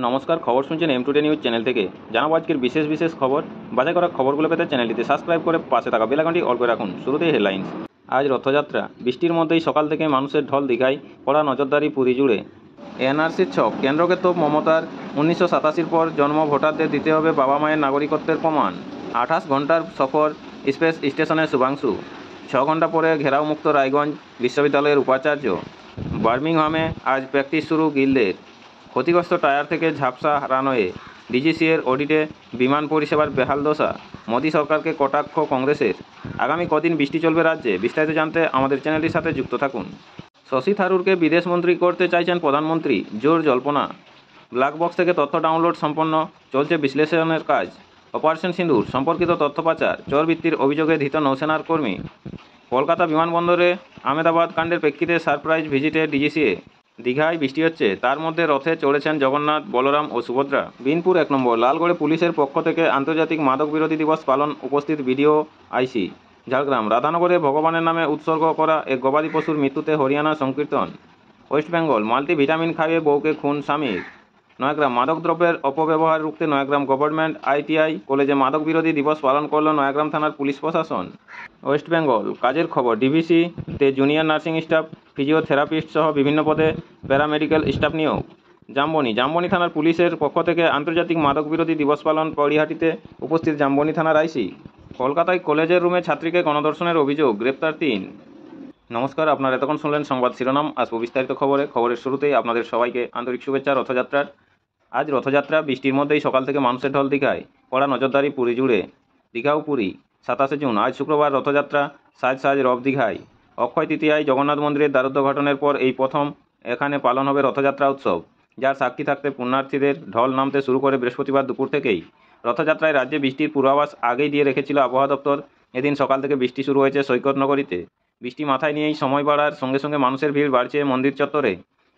নমস্কার, খবর শুনছেন এম টুডে নিউজ চ্যানেল থেকে। জানাবো আজকের বিশেষ খবর। বাছাই করা খবরগুলো পেতে চ্যানেলটিতে সাবস্ক্রাইব করে পাশে থাকা বেল আইকনটি অল করে রাখুন। শুরুতেই হেডলাইন্স। আজ রথযাত্রা, বৃষ্টির মধ্যেই সকাল থেকে মানুষের ঢল দীঘায়, কড়া নজরদারি পুরী জুড়ে। এনআরসির ছক, কেন্দ্রকে তোপ মমতার। 1987 পর জন্ম ভোটারদের দিতে হবে বাবা মায়ের নাগরিকত্বের প্রমাণ। 28 ঘন্টার সফর, স্পেস স্টেশনে শুভাংশু। 6 ঘন্টা পরে ঘেরাও মুক্ত রায়গঞ্জ বিশ্ববিদ্যালয়ের উপাচার্য। বার্মিংহামে আজ প্র্যাকটিস শুরু গিল্ডের। ক্ষতিগ্রস্ত টায়ার থেকে ঝাপসা রানওয়ে। ডিজিসিএর অডিটে বিমান পরিষেবার বেহাল দশা। মোদী সরকারকে কটাক্ষ কংগ্রেসের। আগামী কদিন বৃষ্টি চলবে রাজ্যে, বিস্তারিত জানতে আমাদের চ্যানেলটির সাথে যুক্ত থাকুন। শশী থারুরকে বিদেশমন্ত্রী করতে চাইছেন প্রধানমন্ত্রী, জোর জল্পনা। ব্ল্যাক বক্স থেকে তথ্য ডাউনলোড সম্পন্ন, চলছে বিশ্লেষণের কাজ। অপারেশন সিঁদুর সম্পর্কিত তথ্য পাচার, চোরবৃত্তির অভিযোগে ধৃত নৌসেনার কর্মী। কলকাতা বিমানবন্দরে আহমেদাবাদ কাণ্ডের প্রেক্ষিতে সারপ্রাইজ ভিজিটে ডিজিসিএ। দীঘায় বৃষ্টি হচ্ছে, তার মধ্যে রথে চড়েছেন জগন্নাথ, বলরাম ও সুভদ্রা। বিনপুর 1 নম্বর লালগড়ে পুলিশের পক্ষ থেকে আন্তর্জাতিক মাদক বিরোধী দিবস পালন, উপস্থিত বিডিও আইসি। ঝাড়গ্রাম রাধানগরে ভগবানের নামে উৎসর্গ করা এক গবাদি পশুর মৃত্যুতে হরিয়ানা সংকীর্তন। ওয়েস্ট বেঙ্গল মাল্টিভিটামিন খাইয়ে বউকে খুন স্বামীর। নয়াগ্রাম মাদক দ্রব্যের অপব্যবহার রুখতে নয়াগ্রাম গভর্নমেন্ট আইটিআই কলেজে মাদক বিরোধী দিবস পালন করল নয়াগ্রাম থানার পুলিশ প্রশাসন। ওয়েস্ট বেঙ্গল কাজের খবর, ডিভিসি-তে জুনিয়র নার্সিং স্টাফ, ফিজিওথেরাপিস্ট সহ বিভিন্ন পদে প্যারামেডিক্যাল স্টাফ নিয়োগ। জামবনি থানার পুলিশের পক্ষ থেকে আন্তর্জাতিক মাদক বিরোধী দিবস পালন, পরিহাটিতে উপস্থিত জামবনি থানার আইসি। কলকাতায় কলেজের রুমে ছাত্রীকে গণধর্ষণের অভিযোগ, গ্রেপ্তার 3। নমস্কার, আপনারা এতক্ষণ শুনলেন সংবাদ শিরোনাম। আসবো বিস্তারিত খবরের শুরুতেই আপনাদের সবাইকে আন্তরিক শুভেচ্ছা রথযাত্রার। আজ রথযাত্রা, বৃষ্টির মধ্যেই সকাল থেকে মানুষের ঢল দীঘায়, কড়া নজরদারি পুরী জুড়ে। দীঘা ও পুরী 27 জুন আজ শুক্রবার রথযাত্রা, সাজ রব দীঘায়। অক্ষয় তৃতীয়ায় জগন্নাথ মন্দিরের দ্বারোদ্ঘাটনের পর এই প্রথম এখানে পালন হবে রথযাত্রা উৎসব, যার সাক্ষী থাকতে পুণ্যার্থীদের ঢল নামতে শুরু করে বৃহস্পতিবার দুপুর থেকেই। রথযাত্রায় রাজ্যে বৃষ্টির পূর্বাভাস আগেই দিয়ে রেখেছিল আবহাওয়া দপ্তর। এদিন সকাল থেকে বৃষ্টি শুরু হয়েছে সৈকত নগরীতে। বৃষ্টি মাথায় নিয়েই সময় বাড়ার সঙ্গে সঙ্গে মানুষের ভিড় বাড়ছে মন্দির চত্বরে।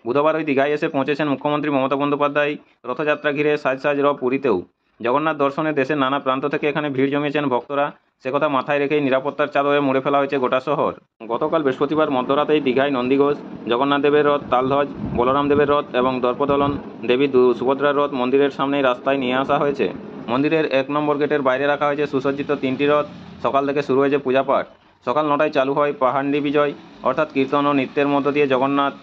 বুধবার ওই দীঘায় এসে পৌঁছেছেন মুখ্যমন্ত্রী মমতা বন্দ্যোপাধ্যায়। রথযাত্রা ঘিরে সাজ রব পুরীতেও। জগন্নাথ দর্শনে দেশের নানা প্রান্ত থেকে এখানে ভিড় জমিয়েছেন ভক্তরা। সে কথা মাথায় রেখেই নিরাপত্তার চাদরে মুড়ে ফেলা হয়েছে গোটা শহর। গতকাল বৃহস্পতিবার মধ্যরাতেই দীঘায় নন্দীঘোষ, জগন্নাথ দেবের রথ, তালধ্বজ, বলরাম দেবের রথ এবং দর্পদলন দেবী সুভদ্রার রথ মন্দিরের সামনেই রাস্তায় নিয়ে আসা হয়েছে। মন্দিরের 1 নম্বর গেটের বাইরে রাখা হয়েছে সুসজ্জিত 3টি রথ। সকাল থেকে শুরু হয়েছে পূজাপাঠ। সকাল 9টায় চালু হয় পাহান্ডি বিজয়, অর্থাৎ কীর্তন ও নৃত্যের মধ্য দিয়ে জগন্নাথ,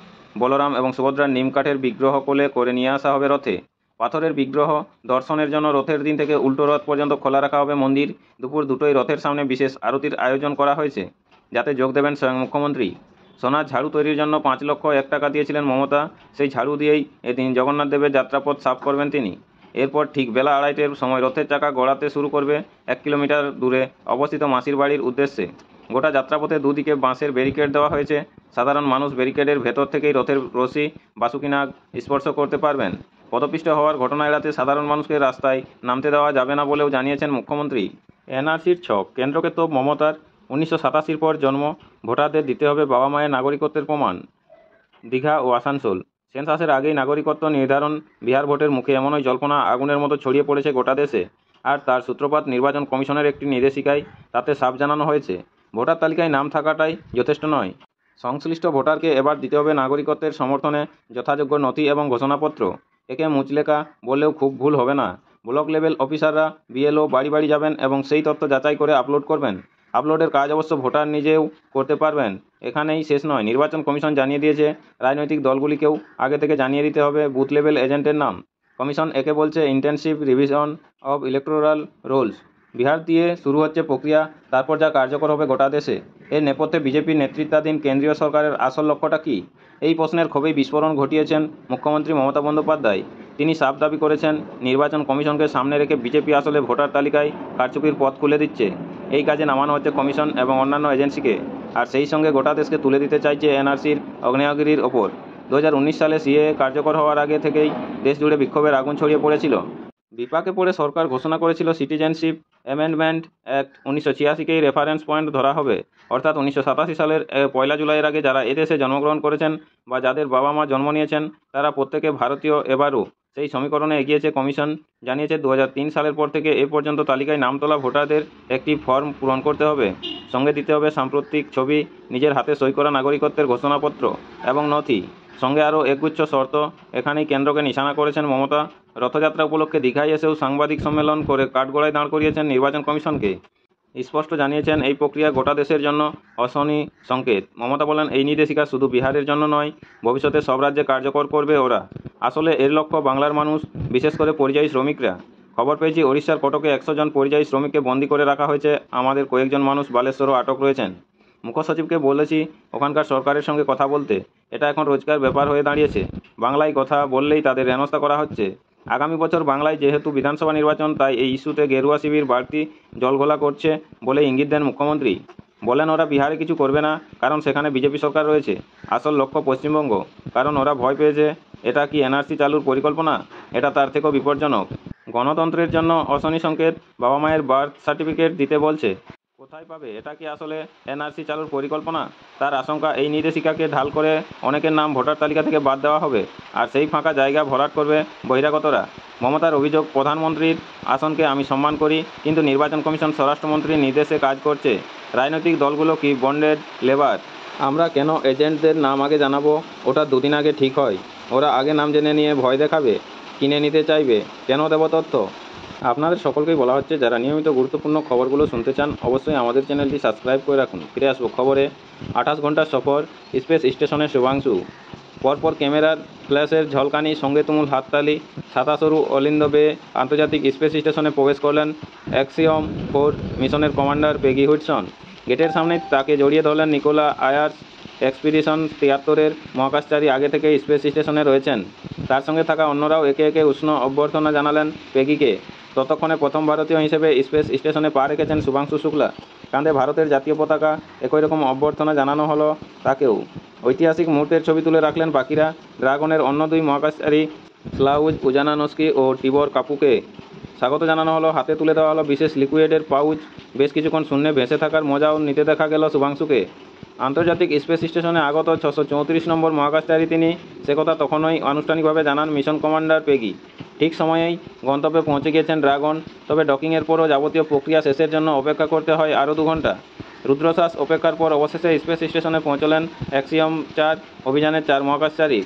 বলরাম এবং সুভদ্রার নিমকাঠের বিগ্রহ কোলে করে নিয়ে আসা হবে রথে। পাথরের বিগ্রহ দর্শনের জন্য রথের দিন থেকে উল্টো রথ পর্যন্ত খোলা রাখা হবে মন্দির। দুপুর 2টোয় রথের সামনে বিশেষ আরতির আয়োজন করা হয়েছে, যাতে যোগ দেবেন স্বয়ং মুখ্যমন্ত্রী। সোনার ঝাড়ু তৈরির জন্য 5,01,000 টাকা দিয়েছিলেন মমতা। সেই ঝাড়ু দিয়েই এদিন জগন্নাথ দেবের যাত্রাপথ সাফ করবেন তিনি। এরপর ঠিক বেলা 2:30-এর সময় রথের চাকা গড়াতে শুরু করবে 1 কিলোমিটার দূরে অবস্থিত মাসির বাড়ির উদ্দেশ্যে। গোটা যাত্রাপথে দুদিকে বাঁশের ব্যারিকেড দেওয়া হয়েছে। সাধারণ মানুষ ব্যারিকেডের ভেতর থেকেই রথের রশি, বাসুকিনাগ স্পর্শ করতে পারবেন। পদপিষ্ট হওয়ার ঘটনা এড়াতে সাধারণ মানুষকে রাস্তায় নামতে দেওয়া যাবে না বলেও জানিয়েছেন মুখ্যমন্ত্রী। এনআরসির ছক, কেন্দ্রকে তোপ মমতার। 1987 পর জন্ম ভোটারদের দিতে হবে বাবা মায়ের নাগরিকত্বের প্রমাণ। দীঘা ও আসানসোল সেন্সাসের আগেই নাগরিকত্ব নির্ধারণ, বিহার ভোটের মুখে এমনই জল্পনা আগুনের মতো ছড়িয়ে পড়েছে গোটা দেশে। আর তার সূত্রপাত নির্বাচন কমিশনের একটি নির্দেশিকায়। তাতে সাফ জানানো হয়েছে, ভোটার তালিকায় নাম থাকাটাই যথেষ্ট নয়। সংশ্লিষ্ট ভোটারকে এবার দিতে হবে নাগরিকত্বের সমর্থনে যথাযোগ্য নথি এবং ঘোষণাপত্র। একে মুচলেকা বললেও খুব ভুল হবে না। ব্লক লেভেল অফিসাররা, বিএলও বাড়ি বাড়ি যাবেন এবং সেই তথ্য যাচাই করে আপলোড করবেন। আপলোডের কাজ অবশ্য ভোটার নিজেও করতে পারবেন। এখানেই শেষ নয়, নির্বাচন কমিশন জানিয়ে দিয়েছে রাজনৈতিক দলগুলিকেও আগে থেকে জানিয়ে দিতে হবে বুথ লেভেল এজেন্টের নাম। কমিশন একে বলছে intensive revision of electoral Rolle's. Bihar দিয়ে শুরু হচ্ছে প্রক্রিয়া, তারপর যা কার্যকর হবে গোটা দেশে। এর নেপথ্যে বিজেপির নেতৃত্বাধীন কেন্দ্রীয় সরকারের আসল লক্ষ্যটা কী? এই প্রশ্নের খুবই বিস্ফোরণ ঘটিয়েছেন মুখ্যমন্ত্রী মমতা বন্দ্যোপাধ্যায়। তিনি সাফ দাবি করেছেন, নির্বাচন কমিশনকে সামনে রেখে বিজেপি আসলে ভোটার তালিকায় কারচুপির পথ খুলে দিচ্ছে। এই কাজে নামানো হচ্ছে কমিশন এবং অন্যান্য এজেন্সিকে, আর সেই সঙ্গে গোটা দেশকে তুলে দিতে চাইছে এনআরসির অগ্নেয়গিরির ওপর। 2019 সালে সিএএ কার্যকর হওয়ার আগে থেকেই দেশ জুড়ে বিক্ষোভের আগুন ছড়িয়ে পড়েছিল। বিপাকে পড়ে সরকার ঘোষণা করেছিল সিটিজেনশিপ অ্যামেন্ডমেন্ট অ্যাক্ট 1986কেই রেফারেন্স পয়েন্ট ধরা হবে, অর্থাৎ 1987 সালের 1 জুলাইয়ের আগে যারা এদেশে জন্মগ্রহণ করেছেন বা যাদের বাবা মা জন্ম নিয়েছেন তারা প্রত্যেকে ভারতীয়। এবারও সেই সমীকরণে এগিয়েছে কমিশন। জানিয়েছে 2003 সালের পর থেকে এ পর্যন্ত তালিকায় নাম তোলা ভোটারদের একটি ফর্ম পূরণ করতে হবে। সঙ্গে দিতে হবে সাম্প্রতিক ছবি, নিজের হাতে সই করা নাগরিকত্বের ঘোষণাপত্র এবং নথি। সঙ্গে আরও একগুচ্ছ শর্ত। এখানেই কেন্দ্রকে নিশানা করেছেন মমতা। রথযাত্রা উপলক্ষে দীঘায় এসেও সাংবাদিক সম্মেলন করে কাঠগড়ায় দাঁড় করিয়েছেন নির্বাচন কমিশনকে। স্পষ্ট জানিয়েছেন এই প্রক্রিয়া গোটা দেশের জন্য অশনি সংকেত। মমতা বলেন, এই নির্দেশিকা শুধু বিহারের জন্য নয়, ভবিষ্যতে সব রাজ্যে কার্যকর করবে ওরা। আসলে এর লক্ষ্য বাংলার মানুষ, বিশেষ করে পরিযায়ী শ্রমিকরা। খবর পেয়েছি ওড়িশার কটকে 100 জন পরিযায়ী শ্রমিককে বন্দি করে রাখা হয়েছে। আমাদের কয়েকজন মানুষ বালেশ্বরও আটক রয়েছেন। মুখ্যসচিবকে বলেছি ওখানকার সরকারের সঙ্গে কথা বলতে। এটা এখন রোজকার ব্যাপার হয়ে দাঁড়িয়েছে। বাংলায় কথা বললেই তাদের হেনস্থা করা হচ্ছে। আগামী বছর বাংলায় যেহেতু বিধানসভা নির্বাচন, তাই এই ইস্যুতে গেরুয়া শিবির বাড়তি জলঘোলা করছে বলে ইঙ্গিত দেন মুখ্যমন্ত্রী। বলেন ওরা বিহারে কিছু করবে না, কারণ সেখানে বিজেপি সরকার রয়েছে। আসল লক্ষ্য পশ্চিমবঙ্গ, কারণ ওরা ভয় পেয়েছে। এটা কি এনআরসি চালুর পরিকল্পনা? এটা তার থেকেও বিপজ্জনক। গণতন্ত্রের জন্য অশনি সংকেত। বাবা মায়ের বার্থ সার্টিফিকেট দিতে বলছে। কোথায় পাবে? এটা কি আসলে এনআরসি চালুর পরিকল্পনা? তার আশঙ্কা, এই নির্দেশিকাকে ঢাল করে অনেকের নাম ভোটার তালিকা থেকে বাদ দেওয়া হবে, আর সেই ফাঁকা জায়গা ভরাট করবে বহিরাগতরা। মমতার অভিযোগ, প্রধানমন্ত্রীর আসনকে আমি সম্মান করি, কিন্তু নির্বাচন কমিশন স্বরাষ্ট্রমন্ত্রীর নির্দেশে কাজ করছে। রাজনৈতিক দলগুলো কি বন্ডেড লেবার? আমরা কেন এজেন্টদের নাম আগে জানাবো? ওটা দুদিন আগে ঠিক হয়। ওরা আগে নাম জেনে নিয়ে ভয় দেখাবে, কিনে নিতে চাইবে। কেন দেব তথ্য? আপনাদের সকলকেই বলা হচ্ছে, যারা নিয়মিত গুরুত্বপূর্ণ খবরগুলো শুনতে চান, অবশ্যই আমাদের চ্যানেলটি সাবস্ক্রাইব করে রাখুন। ফিরে আসবো খবরে। 28 ঘন্টার সফর, স্পেস স্টেশনে শুভাংশু। পরপর ক্যামেরার ফ্ল্যাশের ঝলকানি, সঙ্গে তুমুল হাততালি। ছাতাসরু অলিন্দ বেয়ে আন্তর্জাতিক স্পেস স্টেশনে প্রবেশ করলেন অ্যাক্সিওম 4 মিশনের কমান্ডার পেগি হুডসন। গেটের সামনে তাকে জড়িয়ে ধরলেন নিকোলা আয়ার্স। এক্সপিডিশন 73-এর মহাকাশচারী আগে থেকে স্পেস স্টেশনে রয়েছেন। তার সঙ্গে থাকা অন্যরাও একে একে উষ্ণ অভ্যর্থনা জানালেন পেগিকে। ততক্ষণে প্রথম ভারতীয় হিসেবে স্পেস স্টেশনে পা রেখেছেন শুভাংশু শুক্লা। কাঁধে ভারতের জাতীয় পতাকা। একই রকম অভ্যর্থনা জানানো হলো তাকেও। ঐতিহাসিক মুহূর্তের ছবি তুলে রাখলেন বাকিরা। ড্রাগনের অন্য দুই মহাকাশচারী স্লাউজ উজানানস্কি ও টিবর কাপুকে স্বাগত জানানো হলো। হাতে তুলে দেওয়া হলো বিশেষ লিকুইডের পাউচ। বেশ কিছুক্ষণ শূন্যে ভেসে থাকার মজাও নিতে দেখা গেল শুভাংশুকে। আন্তর্জাতিক স্পেস স্টেশনে আগত 634 নম্বর মহাকাশচারী তিনি। সে কথা তখনই আনুষ্ঠানিকভাবে জানান মিশন কমান্ডার পেগি। ঠিক সময়েই গন্তব্যে পৌঁছে গিয়েছেন ড্রাগন। তবে ডকিংয়ের পরও যাবতীয় প্রক্রিয়া শেষের জন্য অপেক্ষা করতে হয় আরও 2 ঘন্টা। রুদ্রশ্বাস অপেক্ষার পর অবশেষে স্পেস স্টেশনে পৌঁছলেন অ্যাক্সিওম 4 অভিযানের 4 মহাকাশচারী।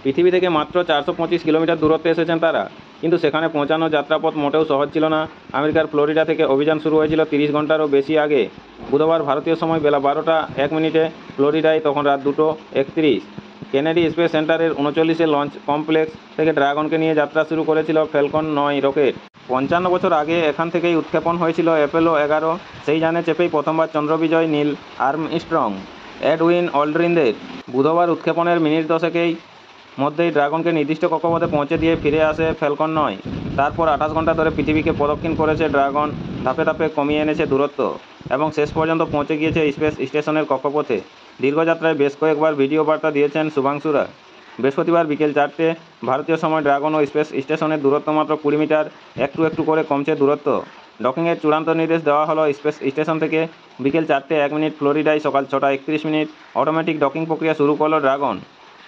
পৃথিবী থেকে মাত্র 425 কিলোমিটার দূরত্বে এসেছেন তারা, কিন্তু সেখানে পৌঁছানোর যাত্রাপথ মোটেও সহজ ছিল না। আমেরিকার ফ্লোরিডা থেকে অভিযান শুরু হয়েছিল 30 ঘন্টারও বেশি আগে। বুধবার ভারতীয় সময় বেলা 12টা 1 মিনিটে ফ্লোরিডায় তখন রাত 2:31। কেনেডি স্পেস সেন্টারের 39 লঞ্চ কমপ্লেক্স থেকে ড্রাগনকে নিয়ে যাত্রা শুরু করেছিল ফ্যালকন 9 রকেট। 55 বছর আগে এখান থেকেই উৎক্ষেপণ হয়েছিল অ্যাপোলো 11। সেই যানে চেপেই প্রথমবার চন্দ্রবিজয় নীল আর্মস্ট্রং, এডউইন অল্ড্রিনদের। বুধবার উৎক্ষেপণের মিনিট 10কেই মধ্যেই ড্রাগনকে নির্দিষ্ট কক্ষপথে পৌঁছে দিয়ে ফিরে আসে ফ্যালকন 9। তারপর 28 ঘন্টা ধরে পৃথিবীকে প্রদক্ষিণ করেছে ড্রাগন। ধাপে ধাপে কমিয়ে এনেছে দূরত্ব এবং শেষ পর্যন্ত পৌঁছে গিয়েছে স্পেস স্টেশনের কক্ষপথে। দীর্ঘযাত্রায় বেশ কয়েকবার ভিডিও বার্তা দিয়েছেন শুভাংশুরা। বৃহস্পতিবার বিকেল 4টে ভারতীয় সময় ড্রাগন ও স্পেস স্টেশনের দূরত্ব মাত্র 20 মিটার। একটু একটু করে কমছে দূরত্ব। ডকিংয়ের চূড়ান্ত নির্দেশ দেওয়া হলো স্পেস স্টেশন থেকে। বিকেল 4টে 1 মিনিট ফ্লোরিডায় সকাল 6টা 31 মিনিট অটোমেটিক ডকিং প্রক্রিয়া শুরু করলো ড্রাগন।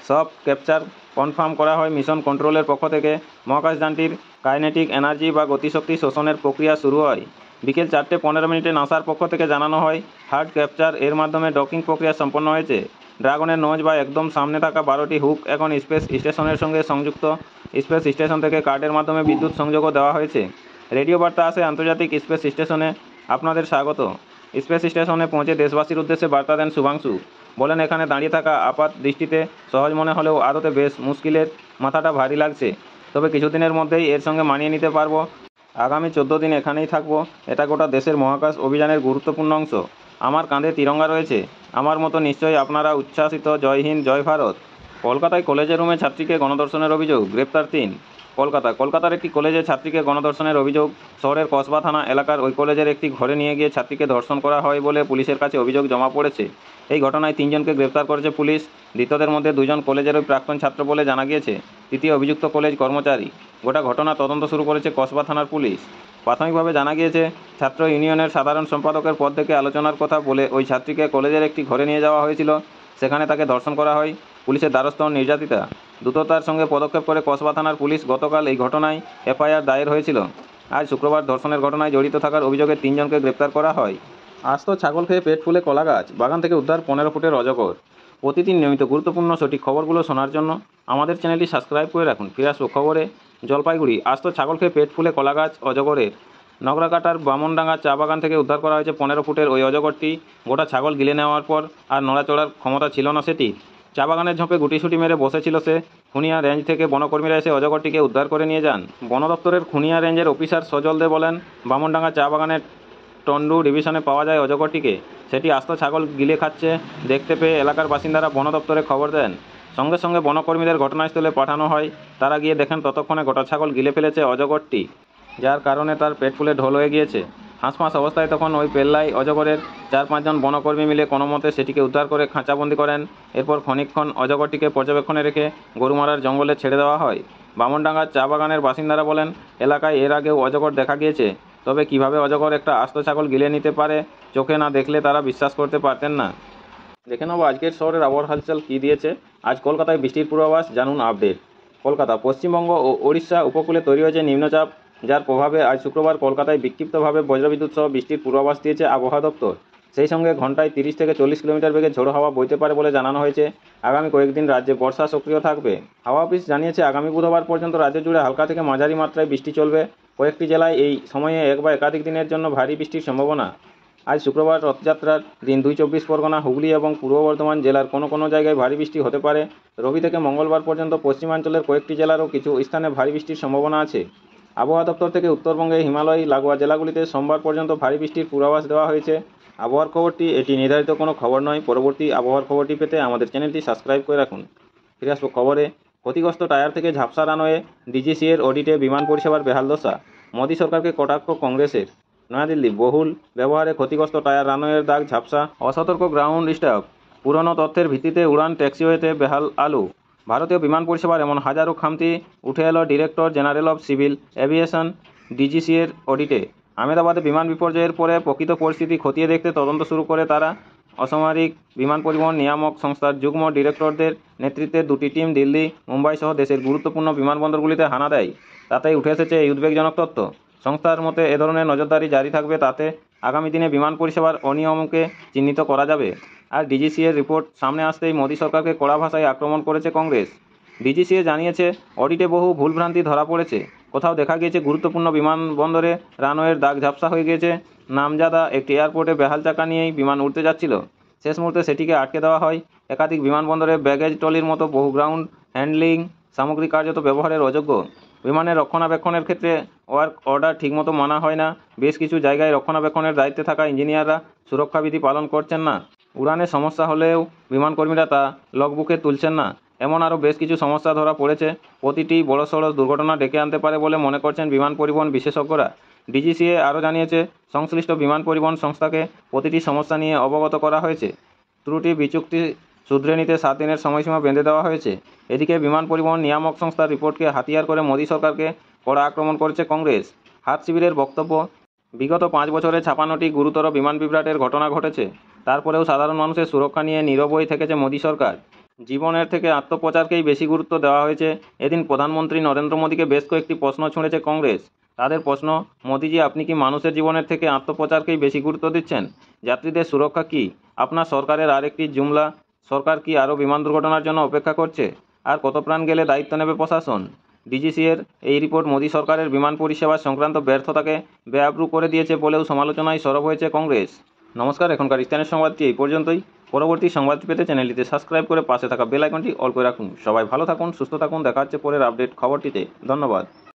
সব ক্যাপচার কনফার্ম করা হয় মিশন কন্ট্রোলের পক্ষ থেকে। মহাকাশযানটির কাইনেটিক এনার্জি বা গতিশক্তি শোষণের প্রক্রিয়া শুরু হয়। বিকেল 4টে 15 মিনিটে নাসার পক্ষ থেকে জানানো হয় হার্ড ক্যাপচার এর মাধ্যমে ডকিং প্রক্রিয়া সম্পন্ন হয়েছে। ড্রাগনের নোজ বা একদম সামনে থাকা 12টি হুক এখন স্পেস স্টেশনের সঙ্গে সংযুক্ত। স্পেস স্টেশন থেকে কার্ডের মাধ্যমে বিদ্যুৎ সংযোগও দেওয়া হয়েছে। রেডিও বার্তা আসে আন্তর্জাতিক স্পেস স্টেশনে, আপনাদের স্বাগত। স্পেস স্টেশনে পৌঁছে দেশবাসীর উদ্দেশ্যে বার্তা দেন শুভাংশু। বলেন, এখানে দাঁড়িয়ে থাকা আপাত দৃষ্টিতে সহজ মনে হলেও আদতে বেশ মুশকিলের। মাথাটা ভারী লাগছে, তবে কিছুদিনের মধ্যেই এর সঙ্গে মানিয়ে নিতে পারবো। আগামী 14 দিন এখানেই থাকবো। এটা গোটা দেশের মহাকাশ অভিযানের গুরুত্বপূর্ণ অংশ। আমার কাঁধে তিরঙ্গা রয়েছে। আমার মতো নিশ্চয়ই আপনারা উচ্ছ্বাসিত। জয় হিন্দ, জয় ভারত। কলকাতায় কলেজের রুমে ছাত্রীকে গণধর্ষণের অভিযোগ, গ্রেপ্তার 3। কলকাতার একটি কলেজে ছাত্রীকে গণধর্ষণের অভিযোগ। শহরের কসবা থানা এলাকার ওই কলেজের একটি ঘরে নিয়ে গিয়ে ছাত্রীকে ধর্ষণ করা হয় বলে পুলিশের কাছে অভিযোগ জমা পড়েছে। এই ঘটনায় 3 জনকে গ্রেপ্তার করেছে পুলিশ। ধৃতদের মধ্যে 2 জন কলেজের ওই প্রাক্তন ছাত্র বলে জানা গিয়েছে। তৃতীয় অভিযুক্ত কলেজ কর্মচারী। গোটা ঘটনা তদন্ত শুরু করেছে কসবা থানার পুলিশ। প্রাথমিকভাবে জানা গিয়েছে, ছাত্র ইউনিয়নের সাধারণ সম্পাদকের পদ থেকে আলোচনার কথা বলে ওই ছাত্রীকে কলেজের একটি ঘরে নিয়ে যাওয়া হয়েছিল। সেখানে তাকে ধর্ষণ করা হয়। পুলিশের দ্বারস্থ হন নির্যাতিতা। দ্রুততার সঙ্গে পদক্ষেপ করে কসবা থানার পুলিশ গতকাল এই ঘটনায় এফআইআর দায়ের হয়েছিল। আজ শুক্রবার ধর্ষণের ঘটনায় জড়িত থাকার অভিযোগে 3 জনকে গ্রেপ্তার করা হয়। আজ তো ছাগল খেয়ে পেট ফুলে কলা গাছ। বাগান থেকে উদ্ধার 15 ফুটের অজগর। প্রতিদিন নিয়মিত গুরুত্বপূর্ণ সঠিক খবরগুলো শোনার জন্য আমাদের চ্যানেলটি সাবস্ক্রাইব করে রাখুন। ফিরে আসবো খবরে। জলপাইগুড়ি আস্ত ছাগল খেয়ে পেট ফুলে কলাগাছ অজগরের। নগরাকাটার বামনডাঙ্গা চা বাগান থেকে উদ্ধার করা হয়েছে 15 ফুটের ওই অজগরটি। গোটা ছাগল গিলে নেওয়ার পর আর নড়াচড়ার ক্ষমতা ছিল না সেটি। চা বাগানের ঝোপে গুটিসুটি মেরে বসেছিল সে। খুনিয়া রেঞ্জ থেকে বনকর্মীরা এসে অজগরটিকে উদ্ধার করে নিয়ে যান। বন দপ্তরের খুনিয়া রেঞ্জের অফিসার সজল দে বলেন, বামনডাঙ্গা চা বাগানের টন্ডু ডিভিশনে পাওয়া যায় অজগরটিকে। সেটি আস্ত ছাগল গিলে খাচ্ছে দেখতে পেয়ে এলাকার বাসিন্দারা বন দপ্তরে খবর দেন। সঙ্গে সঙ্গে বনকর্মীদের ঘটনাস্থলে পাঠানো হয়। তারা গিয়ে দেখেন ততক্ষণে গোটা ছাগল গিলে ফেলেছে অজগরটি, যার কারণে তার পেট ফুলে ঢোল হয়ে গিয়েছে। হাঁসফাঁস অবস্থায় তখন ওই পেল্লাই অজগরের 4-5 জন বনকর্মী মিলে কোনোমতে সেটিকে উদ্ধার করে খাঁচাবন্দি করেন। এরপর খানিকক্ষণ অজগরটিকে পর্যবেক্ষণে রেখে গরুমারার জঙ্গলে ছেড়ে দেওয়া হয়। বামনডাঙ্গার চা বাগানের বাসিন্দারা বলেন, এলাকায় এর আগেও অজগর দেখা গিয়েছে, তবে কিভাবে অজগর একটা আস্ত ছাগল গিলে নিতে পারে চোখে না দেখলে তারা বিশ্বাস করতে পারতেন না। দেখে নেব আজকের শহরের আবহাওয়ার হালচাল কী দিয়েছে। আজ কলকাতায় বৃষ্টির পূর্বাভাস, জানুন আপডেট। কলকাতা, পশ্চিমবঙ্গ ও ওড়িশা উপকূলে তৈরি হয়েছে নিম্নচাপ, যার প্রভাবে আজ শুক্রবার কলকাতায় বিক্ষিপ্তভাবে বজ্রবিদ্যুৎ সহ বৃষ্টির পূর্বাভাস দিয়েছে আবহাওয়া দপ্তর। সেই সঙ্গে ঘন্টায় 30 থেকে 40 কিলোমিটার বেগে ঝোড়ো হাওয়া বইতে পারে বলে জানানো হয়েছে। আগামী কয়েকদিন রাজ্যে বর্ষা সক্রিয় থাকবে। হাওয়া অফিস জানিয়েছে, আগামী বুধবার পর্যন্ত রাজ্য জুড়ে হালকা থেকে মাঝারি মাত্রায় বৃষ্টি চলবে। কয়েকটি জেলায় এই সময়ে এক বা একাধিক দিনের জন্য ভারী বৃষ্টির সম্ভাবনা। আজ শুক্রবার রথযাত্রার দিন 2 চব্বিশ পরগনা, হুগলি এবং পূর্ব বর্ধমান জেলার কোনো জায়গায় ভারী বৃষ্টি হতে পারে। রবি থেকে মঙ্গলবার পর্যন্ত পশ্চিমাঞ্চলের কয়েকটি জেলারও কিছু স্থানে ভারী বৃষ্টির সম্ভাবনা আছে। আবহাওয়া দপ্তর থেকে উত্তরবঙ্গে হিমালয় লাগোয়া জেলাগুলিতে সোমবার পর্যন্ত ভারী বৃষ্টির পূর্বাভাস দেওয়া হয়েছে। আবহাওয়ার খবরটি এটি নির্ধারিত কোনো খবর নয়। পরবর্তী আবহাওয়ার খবরটি পেতে আমাদের চ্যানেলটি সাবস্ক্রাইব করে রাখুন। ফিরে আসবো খবরে। ক্ষতিগ্রস্ত টায়ার থেকে ঝাপসা রানওয়ে, ডিজিসিএর অডিটে বিমান পরিষেবার বেহাল দশা। মোদী সরকারকে কটাক্ষ কংগ্রেসের। নয়াদিল্লি, বহুল ব্যবহারে ক্ষতিগ্রস্ত টায়ার, রানওয়ের দাগ ঝাপসা, অসতর্ক গ্রাউন্ড স্টাফ, পুরনো তথ্যের ভিত্তিতে উড়ান ট্যাক্সিওয়েতে বেহাল আলু। ভারতীয় বিমান পরিষেবার এমন হাজারো খামতি উঠে এলো director general of civil aviation ডিজিসিএর অডিটে। আহমেদাবাদে বিমান বিপর্যয়ের পরে প্রকৃত পরিস্থিতি খতিয়ে দেখতে তদন্ত শুরু করে তারা। অসামরিক বিমান পরিবহন নিয়ামক সংস্থার যুগ্ম ডিরেক্টরদের নেতৃত্বে 2টি টিম দিল্লি, মুম্বাই সহ দেশের গুরুত্বপূর্ণ বিমানবন্দরগুলিতে হানা দেয়। তাতেই উঠে এসেছে এই উদ্বেগজনক তথ্য। সংস্থার মতে এ ধরনের নজরদারি জারি থাকবে, তাতে আগামী দিনে বিমান পরিষেবার অনিয়মকে চিহ্নিত করা যাবে। আর ডিজিসিএর রিপোর্ট সামনে আসতেই মোদী সরকারকে কড়া ভাষায় আক্রমণ করেছে কংগ্রেস। ডিজিসিএ জানিয়েছে, অডিটে বহু ভুলভ্রান্তি ধরা পড়েছে। কোথাও দেখা গিয়েছে গুরুত্বপূর্ণ বিমানবন্দরে রানওয়ের দাগ ঝাপসা হয়ে গিয়েছে। নামজাদা একটি এয়ারপোর্টে বেহাল চাকা নিয়েই বিমান উঠতে যাচ্ছিল, শেষ মুহূর্তে সেটিকে আটকে দেওয়া হয়। একাধিক বিমানবন্দরে ব্যাগেজ ট্রলির মতো বহু গ্রাউন্ড হ্যান্ডলিং সামগ্রী কার্যত ব্যবহারের অযোগ্য। বিমানের রক্ষণাবেক্ষণের ক্ষেত্রে ওয়ার্ক অর্ডার ঠিকমতো মানা হয় না। বেশ কিছু জায়গায় রক্ষণাবেক্ষণের দায়িত্বে থাকা ইঞ্জিনিয়াররা সুরক্ষাবিধি পালন করছেন না। উড়ানে সমস্যা হলেও বিমানকর্মীরা তা লগবুকে তুলছেন না। এমন আরও বেশ কিছু সমস্যা ধরা পড়েছে। প্রতিটি বড়সড় দুর্ঘটনা ডেকে আনতে পারে বলে মনে করছেন বিমান পরিবহন বিশেষজ্ঞরা। ডিজিসিএ আরও জানিয়েছে, সংশ্লিষ্ট বিমান পরিবহন সংস্থাকে প্রতিটি সমস্যা নিয়ে অবগত করা হয়েছে। ত্রুটি বিচুক্তি শুধরে নিতে 7 দিনের সময়সীমা বেঁধে দেওয়া হয়েছে। এদিকে বিমান পরিবহন নিয়ামক সংস্থার রিপোর্টকে হাতিয়ার করে মোদী সরকারকে কড়া আক্রমণ করেছে কংগ্রেস। হাত শিবিরের বক্তব্য, বিগত 5 বছরে 56টি গুরুতর বিমান বিভ্রাটের ঘটনা ঘটেছে। তারপরেও সাধারণ মানুষের সুরক্ষা নিয়ে নীরবই থেকেছে মোদী সরকার। জীবনের থেকে আত্মপ্রচারকেই বেশি গুরুত্ব দেওয়া হয়েছে। এদিন প্রধানমন্ত্রী নরেন্দ্র মোদীকে বেশ কয়েকটি প্রশ্ন ছুঁড়েছে কংগ্রেস। তাদের প্রশ্ন, মোদীজি, আপনি কি মানুষের জীবনের থেকে আত্মপ্রচারকেই বেশি গুরুত্ব দিচ্ছেন? যাত্রীদের সুরক্ষা কি আপনার সরকারের আরেকটি জুমলা? সরকার কি আরও বিমান দুর্ঘটনার জন্য অপেক্ষা করছে? আর কত প্রাণ গেলে দায়িত্ব নেবে প্রশাসন? ডিজিসিএর এই রিপোর্ট মোদী সরকারের বিমান পরিষেবা সংক্রান্ত ব্যর্থতাকে বেআব্রু করে দিয়েছে বলেও সমালোচনায় সরব হয়েছে কংগ্রেস। নমস্কার, এখনকার স্থানীয় সংবাদটি এই পর্যন্তই। পরবর্তী সংবাদ পেতে চ্যানেলটিতে সাবস্ক্রাইব করে পাশে থাকা বেল আইকনটি অল করে রাখুন। সবাই ভালো থাকুন, সুস্থ থাকুন। দেখা হচ্ছে পরের আপডেট খবরটিতে। ধন্যবাদ।